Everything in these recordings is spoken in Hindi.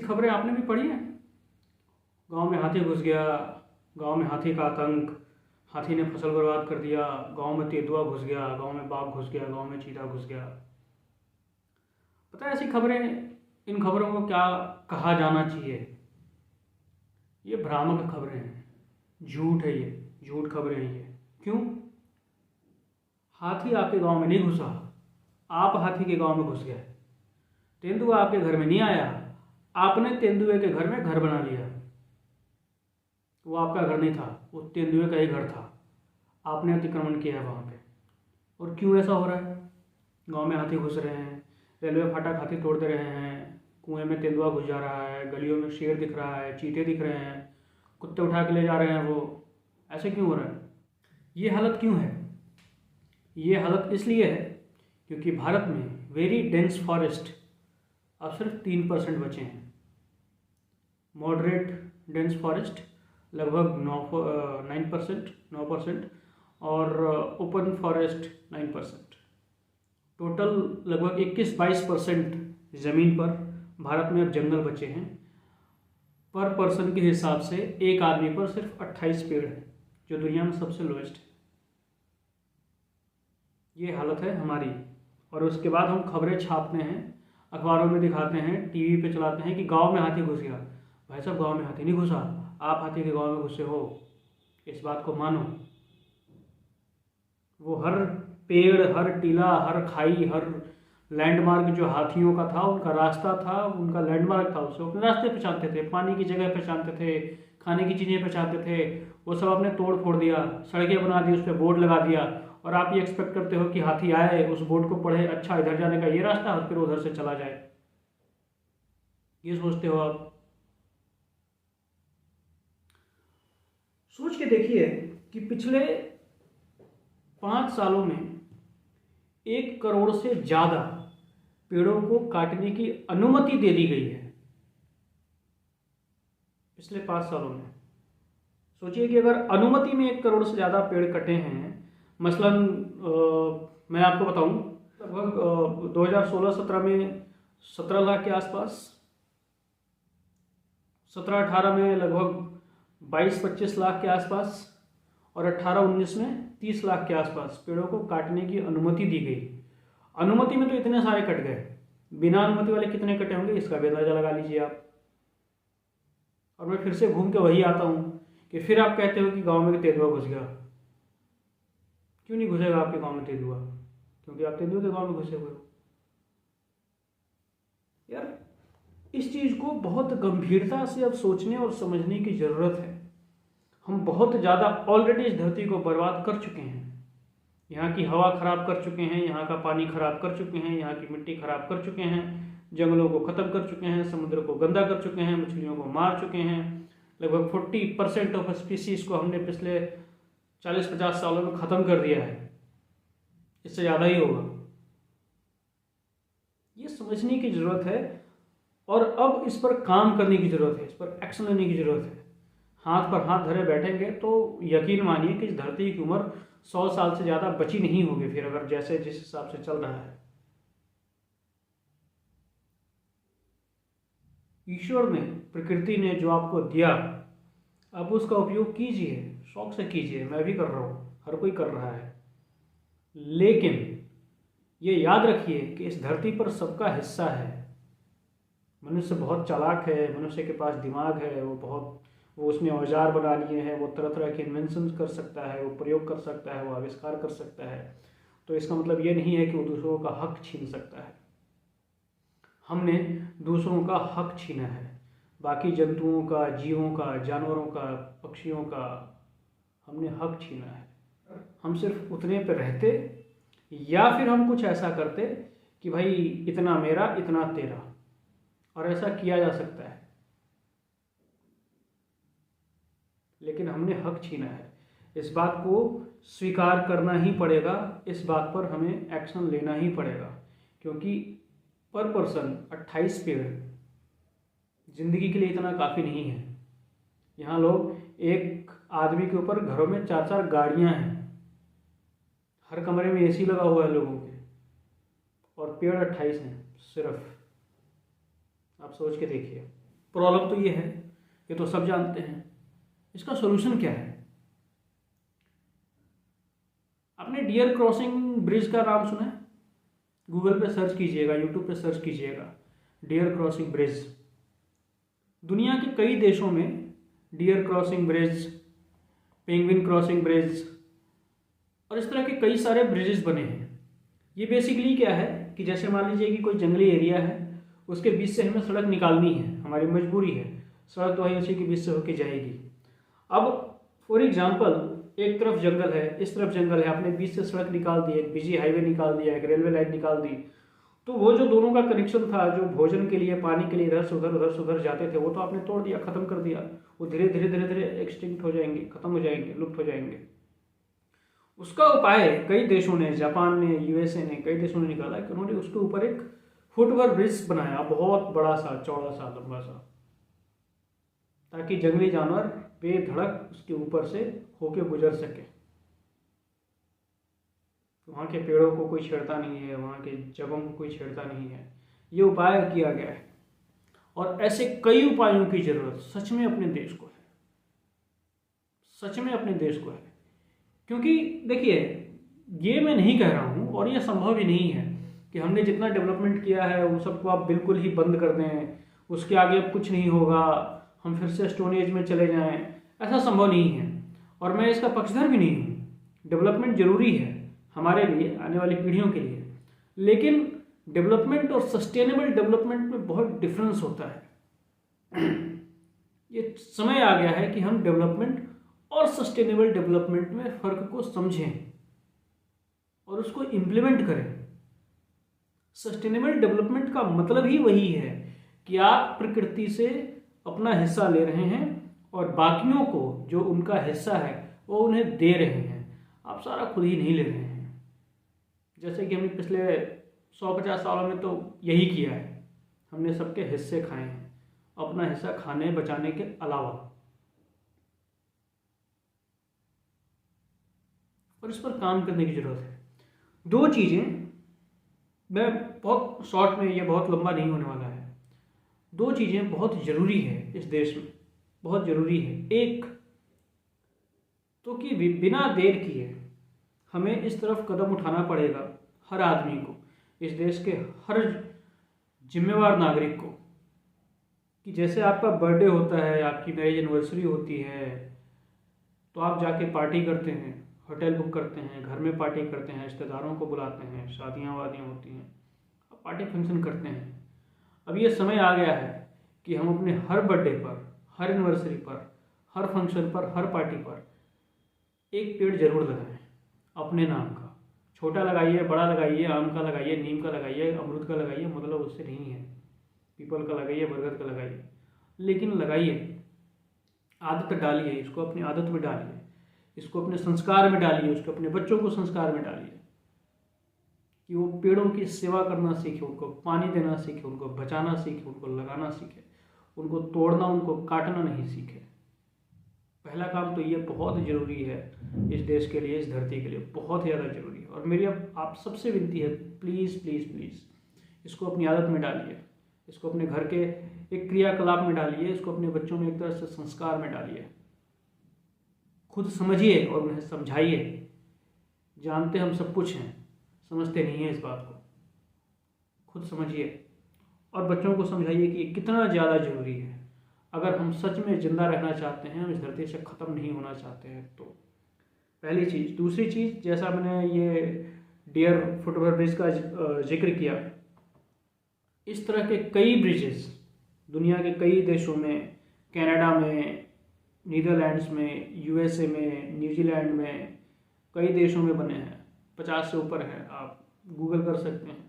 खबरें आपने भी पढ़ी हैं। गांव में हाथी घुस गया, गांव में हाथी का आतंक, हाथी ने फसल बर्बाद कर दिया, गांव में तेंदुआ घुस गया, गांव में बाघ घुस गया, गांव में चीता घुस गया। पता है ऐसी खबरें, इन खबरों को क्या कहा जाना चाहिए? ये भ्रामक खबरें हैं, झूठ है, ये झूठ खबरें हैं ये। क्यों? हाथी आपके गांव में नहीं घुसा, आप हाथी के गांव में घुस गए। तेंदुआ आपके घर में नहीं आया, आपने तेंदुए के घर में घर बना लिया। वो आपका घर नहीं था, वो तेंदुए का ही घर था, आपने अतिक्रमण किया है वहाँ पे। और क्यों ऐसा हो रहा है? गांव में हाथी घुस रहे हैं, रेलवे फाटक हाथी तोड़ दे रहे हैं, कुएं में तेंदुआ घुस जा रहा है, गलियों में शेर दिख रहा है, चीते दिख रहे हैं, कुत्ते उठा के ले जा रहे हैं। वो ऐसे क्यों हो रहा है? ये हालत क्यों है? ये हालत इसलिए है क्योंकि भारत में वेरी डेंस फॉरेस्ट अब सिर्फ 3% बचे हैं। मॉडरेट डेंस फॉरेस्ट लगभग 9%, और ओपन फॉरेस्ट 9%। टोटल लगभग 21-22% ज़मीन पर भारत में अब जंगल बचे हैं। पर पर्सन के हिसाब से एक आदमी पर सिर्फ 28 पेड़ है, जो दुनिया में सबसे लोएस्ट है। ये हालत है हमारी। और उसके बाद हम खबरें छापते हैं, अखबारों में दिखाते हैं, टीवी पे चलाते हैं कि गांव में हाथी घुस गया। भाई साहब, गांव में हाथी नहीं घुसा, आप हाथी के गांव में घुसे हो, इस बात को मानो। वो हर पेड़, हर टीला, हर खाई, हर लैंडमार्क जो हाथियों का था, उनका रास्ता था, उनका लैंडमार्क था, उससे अपने रास्ते पहचानते थे, पानी की जगह पहचानते थे, खाने की चीज़ें पहचानते थे। वो सब आपने तोड़ फोड़ दिया, सड़कें बना दी, उस पर बोर्ड लगा दिया, और आप ये एक्सपेक्ट करते हो कि हाथी आए, उस बोर्ड को पढ़े, अच्छा इधर जाने का ये रास्ता, और फिर उधर से चला जाए। ये सोचते हो आप? सोच के देखिए कि पिछले 5 सालों में 1 करोड़ से ज़्यादा पेड़ों को काटने की अनुमति दे दी गई है पिछले 5 सालों में। सोचिए कि अगर अनुमति में 1 करोड़ से ज़्यादा पेड़ कटे हैं, मसलन मैं आपको बताऊं, लगभग 2016-17 में 17 लाख के आसपास, 17-18 में लगभग 22-25 लाख के आसपास, और 18-19 में 30 लाख के आसपास पेड़ों को काटने की अनुमति दी गई। अनुमति में तो इतने सारे कट गए, बिना अनुमति वाले कितने कटे होंगे इसका भी अंदाजा लगा लीजिए आप। और मैं फिर से घूम के वही आता हूँ कि फिर आप कहते हो कि गांव में तेंदुआ घुस गया। क्यों नहीं घुसेगा आपके गांव में तेंदुआ? क्योंकि आप तेंदुआ के गांव में घुसे हुए हो। यार, इस चीज़ को बहुत गंभीरता से अब सोचने और समझने की ज़रूरत है। हम बहुत ज़्यादा ऑलरेडी इस धरती को बर्बाद कर चुके हैं। यहाँ की हवा खराब कर चुके हैं, यहाँ का पानी खराब कर चुके हैं, यहाँ की मिट्टी खराब कर चुके हैं, जंगलों को ख़त्म कर चुके हैं, समुद्र को गंदा कर चुके हैं, मछलियों को मार चुके हैं। लगभग 40% ऑफ स्पीसीज़ को हमने पिछले 40-50 सालों में ख़त्म कर दिया है। इससे ज़्यादा ही होगा। ये समझने की ज़रूरत है, और अब इस पर काम करने की ज़रूरत है, इस पर एक्शन लेने की ज़रूरत है। हाथ पर हाथ धरे बैठेंगे तो यकीन मानिए कि इस धरती की उम्र 100 साल से ज़्यादा बची नहीं होगी फिर, अगर जैसे जिस हिसाब से चल रहा है। ईश्वर ने, प्रकृति ने जो आपको दिया, अब उसका उपयोग कीजिए, शौक से कीजिए। मैं भी कर रहा हूँ, हर कोई कर रहा है। लेकिन ये याद रखिए कि इस धरती पर सबका हिस्सा है। मनुष्य बहुत चालाक है, मनुष्य के पास दिमाग है, वो उसने औजार बना लिए हैं, वो तरह तरह के इन्वेंशन कर सकता है, वो प्रयोग कर सकता है, वो आविष्कार कर सकता है। तो इसका मतलब ये नहीं है कि वो दूसरों का हक छीन सकता है। हमने दूसरों का हक छीना है, बाकी जंतुओं का, जीवों का, जानवरों का, पक्षियों का हमने हक छीना है। हम सिर्फ उतने पर रहते, या फिर हम कुछ ऐसा करते कि भाई इतना मेरा इतना तेरा, और ऐसा किया जा सकता है। लेकिन हमने हक छीना है। इस बात को स्वीकार करना ही पड़ेगा, इस बात पर हमें एक्शन लेना ही पड़ेगा। क्योंकि पर पर्सन 28 पेड़ जिंदगी के लिए इतना काफ़ी नहीं है। यहाँ लोग, एक आदमी के ऊपर घरों में 4-4 गाड़ियाँ हैं, हर कमरे में एसी लगा हुआ है लोगों के, और पेड़ 28 हैं सिर्फ। आप सोच के देखिए। प्रॉब्लम तो ये है, ये तो सब जानते हैं। इसका सॉल्यूशन क्या है? आपने डियर क्रॉसिंग ब्रिज का नाम सुना है? गूगल पे सर्च कीजिएगा, यूट्यूब पे सर्च कीजिएगा डियर क्रॉसिंग ब्रिज। दुनिया के कई देशों में deer crossing bridge, penguin crossing bridge और इस तरह के कई सारे ब्रिजेस बने हैं। ये बेसिकली क्या है कि जैसे मान लीजिए कि कोई जंगली एरिया है, उसके बीच से हमें सड़क निकालनी है, हमारी मजबूरी है, सड़क तो है उसी के बीच से होके जाएगी। अब फॉर एग्जांपल एक तरफ जंगल है, इस तरफ जंगल है, आपने बीच से सड़क निकाल दी, एक बिजी हाईवे निकाल दिया, एक रेलवे लाइन निकाल दी, तो वो जो दोनों का कनेक्शन था, जो भोजन के लिए, पानी के लिए इधर से उधर जाते थे, वो तो आपने तोड़ दिया, खत्म कर दिया। वो धीरे धीरे धीरे धीरे एक्सटिंक्ट हो जाएंगे, खत्म हो जाएंगे, लुप्त हो जाएंगे। उसका उपाय कई देशों ने, जापान ने, यूएसए ने, कई देशों ने निकाला कि उन्होंने उसके ऊपर एक फुटओवर ब्रिज बनाया, बहुत बड़ा सा, चौड़ा सा, लंबा सा, ताकि जंगली जानवर बेधड़क उसके ऊपर से होके गुजर सके। वहाँ के पेड़ों को कोई छेड़ता नहीं है, वहाँ के जगहों को कोई छेड़ता नहीं है। ये उपाय किया गया है और ऐसे कई उपायों की जरूरत सच में अपने देश को है, सच में अपने देश को है। क्योंकि देखिए, ये मैं नहीं कह रहा हूँ और ये संभव ही नहीं है कि हमने जितना डेवलपमेंट किया है उन सबको आप बिल्कुल ही बंद कर दें, उसके आगे अब कुछ नहीं होगा, हम फिर से स्टोन एज में चले जाएं। ऐसा संभव नहीं है और मैं इसका पक्षधर भी नहीं हूँ। डेवलपमेंट जरूरी है हमारे लिए, आने वाली पीढ़ियों के लिए, लेकिन डेवलपमेंट और सस्टेनेबल डेवलपमेंट में बहुत डिफरेंस होता है। ये समय आ गया है कि हम डेवलपमेंट और सस्टेनेबल डेवलपमेंट में फर्क को समझें और उसको इम्प्लीमेंट करें। सस्टेनेबल डेवलपमेंट का मतलब ही वही है कि आप प्रकृति से अपना हिस्सा ले रहे हैं और बाकियों को जो उनका हिस्सा है वो उन्हें दे रहे हैं, आप सारा खुद ही नहीं ले रहे हैं। जैसे कि हमने पिछले 100-50 सालों में तो यही किया है, हमने सबके हिस्से खाए हैं, अपना हिस्सा खाने बचाने के अलावा। और इस पर काम करने की जरूरत है। दो चीजें, मैं बहुत शॉर्ट में, ये बहुत लंबा नहीं होने वाला है, दो चीजें बहुत जरूरी है इस देश में, बहुत जरूरी है। एक तो कि बिना देर किए हमें इस तरफ कदम उठाना पड़ेगा, हर आदमी को, इस देश के हर जिम्मेवार नागरिक को, कि जैसे आपका बर्थडे होता है, आपकी मैरिज एनिवर्सरी होती है, तो आप जाके पार्टी करते हैं, होटल बुक करते हैं, घर में पार्टी करते हैं, रिश्तेदारों को बुलाते हैं, शादियाँ वादियाँ होती हैं, आप पार्टी फंक्शन करते हैं। अब ये समय आ गया है कि हम अपने हर बर्थडे पर, हर एनिवर्सरी पर, हर फंक्शन पर, हर पार्टी पर एक पेड़ जरूर लगाएं अपने नाम का। छोटा लगाइए, बड़ा लगाइए, आम का लगाइए, नीम का लगाइए, अमरूद का लगाइए, मतलब उससे नहीं है, पीपल का लगाइए, बरगद का लगाइए, लेकिन लगाइए। आदत डालिए, इसको अपनी आदत में डालिए, इसको अपने संस्कार में डालिए, उसको अपने बच्चों को संस्कार में डालिए कि वो पेड़ों की सेवा करना सीखे, उनको पानी देना सीखे, उनको बचाना सीखे, उनको लगाना सीखे, उनको तोड़ना, उनको काटना नहीं सीखे। पहला काम तो ये बहुत ज़रूरी है इस देश के लिए, इस धरती के लिए बहुत ही ज़्यादा ज़रूरी है। और मेरी अब आप सबसे विनती है, प्लीज़ प्लीज़ प्लीज़ इसको अपनी आदत में डालिए, इसको अपने घर के एक क्रियाकलाप में डालिए, इसको अपने बच्चों में एक तरह से संस्कार में डालिए। खुद समझिए और उन्हें समझाइए। जानते हम सब कुछ हैं, समझते नहीं हैं इस बात को। खुद समझिए और बच्चों को समझाइए कि ये कितना ज़्यादा ज़रूरी है। अगर हम सच में जिंदा रहना चाहते हैं, हम इस धरती से ख़त्म नहीं होना चाहते हैं, तो पहली चीज़। दूसरी चीज़, जैसा मैंने ये डियर फुटओवर ब्रिज का जिक्र किया, इस तरह के कई ब्रिजेस दुनिया के कई देशों में, कनाडा में, नीदरलैंड्स में, यूएसए में, न्यूजीलैंड में, कई देशों में बने हैं। 50 से ऊपर है, आप गूगल कर सकते हैं।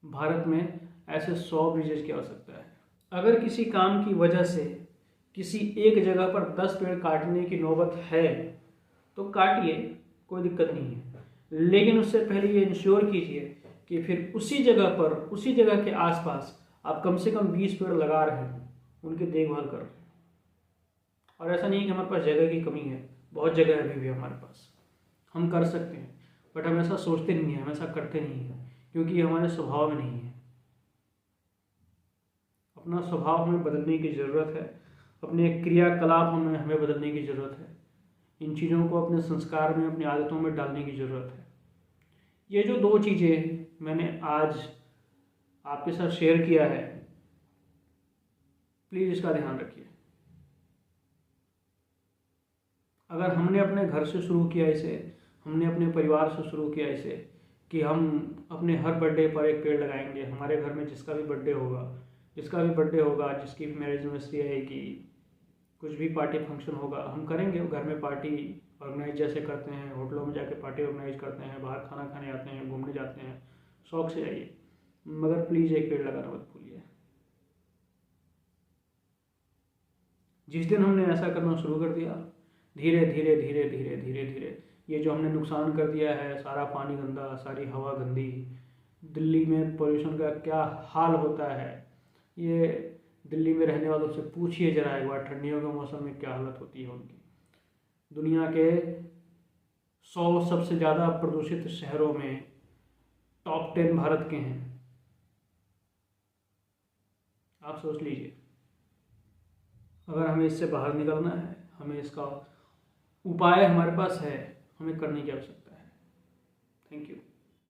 भारत में ऐसे 100 ब्रिजेस की आवश्यकता है। अगर किसी काम की वजह से किसी एक जगह पर 10 पेड़ काटने की नौबत है तो काटिए, कोई दिक्कत नहीं है, लेकिन उससे पहले ये इंश्योर कीजिए कि फिर उसी जगह पर, उसी जगह के आसपास आप कम से कम 20 पेड़ लगा रहे हैं, उनकी देखभाल कर रहे हैं। और ऐसा नहीं कि हमारे पास जगह की कमी है, बहुत जगह है अभी भी हमारे पास, हम कर सकते हैं, बट हम ऐसा सोचते नहीं हैं, हम ऐसा करते नहीं हैं, क्योंकि ये हमारे स्वभाव में नहीं है। अपना स्वभाव हमें बदलने की ज़रूरत है, अपने क्रियाकलाप हमें बदलने की ज़रूरत है, इन चीज़ों को अपने संस्कार में, अपनी आदतों में डालने की ज़रूरत है। ये जो 2 चीज़ें मैंने आज आपके साथ शेयर किया है, प्लीज़ इसका ध्यान रखिए। अगर हमने अपने घर से शुरू किया इसे, हमने अपने परिवार से शुरू किया इसे कि हम अपने हर बर्थडे पर एक पेड़ लगाएंगे, हमारे घर में जिसका भी बर्थडे होगा, जिसकी मैरिज एनिवर्सरी आएगी, कुछ भी पार्टी फंक्शन होगा, हम करेंगे घर में पार्टी ऑर्गेनाइज जैसे करते हैं, होटलों में जाके पार्टी ऑर्गेनाइज करते हैं, बाहर खाना खाने आते हैं, घूमने जाते हैं, शौक से जाइए, मगर प्लीज़ एक पेड़ लगाना मत भूलिए। जिस दिन हमने ऐसा करना शुरू कर दिया, धीरे धीरे धीरे धीरे धीरे धीरे ये जो हमने नुकसान कर दिया है, सारा पानी गंदा, सारी हवा गंदी, दिल्ली में पोल्यूशन का क्या हाल होता है, ये दिल्ली में रहने वालों से पूछिए जरा एक बार, ठंडियों के मौसम में क्या हालत होती है उनकी। दुनिया के 100 सबसे ज़्यादा प्रदूषित शहरों में टॉप 10 भारत के हैं। आप सोच लीजिए, अगर हमें इससे बाहर निकलना है, हमें इसका उपाय हमारे पास है, हमें करने की आवश्यकता है। Thank you.